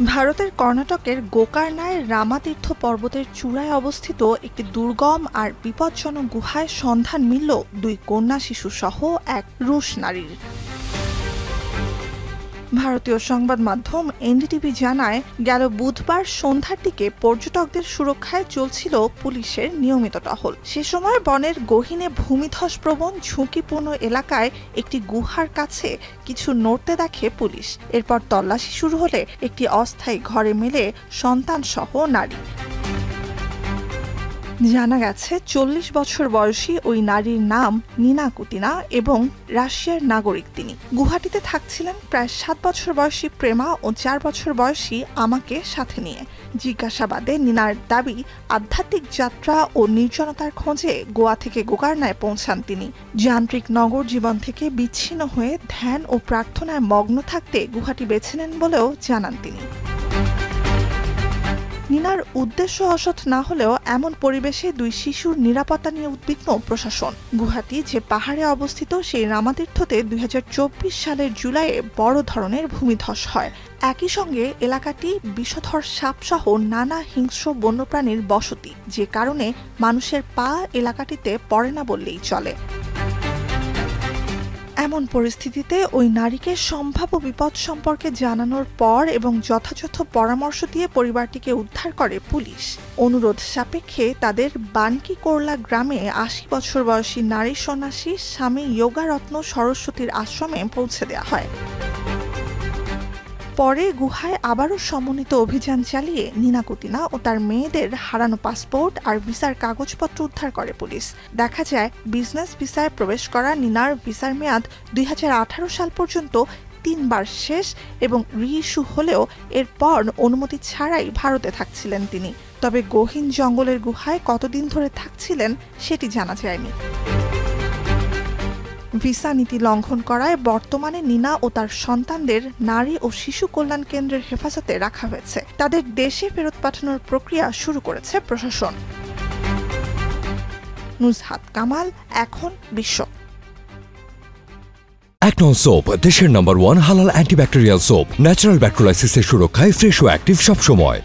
ভারতের কর্ণাটকের গোকর্ণায় রামাতীর্থ পর্বতের চূড়ায় অবস্থিত একটি দুর্গম আর বিপজ্জনক গুহায় সন্ধান মিলল দুই কন্যা শিশু সহ এক রুশ নারীর। ভারতীয় সংবাদ মাধ্যম এনডিটিভি জানায়, গেল বুধবার সন্ধ্যার দিকে পর্যটকদের সুরক্ষায় চলছিল পুলিশের নিয়মিত টহল। সে সময় বনের গহীনে ভূমিধসপ্রবণ ঝুঁকিপূর্ণ এলাকায় একটি গুহার কাছে কিছু নড়তে দেখে পুলিশ। এরপর তল্লাশি শুরু হলে একটি অস্থায়ী ঘরে মেলে সন্তান সহ নারী। জানা গেছে ৪০ বছর বয়সী ওই নারীর নাম নিনা কুটিনা এবং রাশিয়ার নাগরিক তিনি। গুহাটিতে থাকছিলেন প্রায় ৭ বছর বয়সী প্রেমা ও ৪ বছর বয়সী আমাকে সাথে নিয়ে। জিজ্ঞাসাবাদে নিনার দাবি, আধ্যাত্মিক যাত্রা ও নির্জনতার খোঁজে গোয়া থেকে গোকর্ণায় পৌঁছান তিনি। যান্ত্রিক নগর জীবন থেকে বিচ্ছিন্ন হয়ে ধ্যান ও প্রার্থনায় মগ্ন থাকতে গুহাটি বেছে নেন বলেও জানান তিনি। নিনার উদ্দেশ্য অসৎ না হলেও এমন পরিবেশে দুই শিশুর নিরাপত্তা নিয়ে উদ্বিগ্ন প্রশাসন। গুহাটি যে পাহাড়ে অবস্থিত সেই রামাতীর্থতে ২০২৪ সালের জুলাইয়ে বড় ধরনের ভূমিধস হয়। একই সঙ্গে এলাকাটি বিষধর সাপসহ নানা হিংস্র বন্যপ্রাণীর বসতি, যে কারণে মানুষের পা এলাকাটিতে পড়ে না বললেই চলে। এমন পরিস্থিতিতে ওই নারীকে সম্ভাব্য বিপদ সম্পর্কে জানানোর পর এবং যথাযথ পরামর্শ দিয়ে পরিবারটিকে উদ্ধার করে পুলিশ। অনুরোধ সাপেক্ষে তাদের বানকি কোরলা গ্রামে ৮০ বছর বয়সী নারী সন্ন্যাসী স্বামী যোগারত্ন সরস্বতীর আশ্রমে পৌঁছে দেওয়া হয়। পরে গুহায় আবারও সমন্বিত অভিযান চালিয়ে নিনা কুটিনা ও তার মেয়েদের হারানো পাসপোর্ট আর ভিসার কাগজপত্র উদ্ধার করে পুলিশ। দেখা যায়, বিজনেস ভিসায় প্রবেশ করা নিনার ভিসার মেয়াদ ২০১৮ সাল পর্যন্ত ৩ বার শেষ এবং রি-ইস্যু হলেও এরপর অনুমতি ছাড়াই ভারতে থাকছিলেন তিনি। তবে গহীন জঙ্গলের গুহায় কতদিন ধরে থাকছিলেন সেটি জানা যায়নি। ভিসা নীতি লঙ্ঘন করায় বর্তমানে নিনা ও তার সন্তানদের নারী ও শিশু কল্যাণ কেন্দ্রের হেফাজতে রাখা হয়েছে। তাদের দেশে ফেরত পাঠানোর প্রক্রিয়া শুরু করেছে প্রশাসন। নুজহাত কামাল, এখন বিশ্ব। একনন সোপ, দেশের নম্বর 1 হালাল অ্যান্টিব্যাকটেরিয়াল সোপ, ন্যাচারাল ব্যাকটেরিয়ালাইসিসের সুরক্ষায় ফ্রেশ ও অ্যাক্টিভ সবসময়।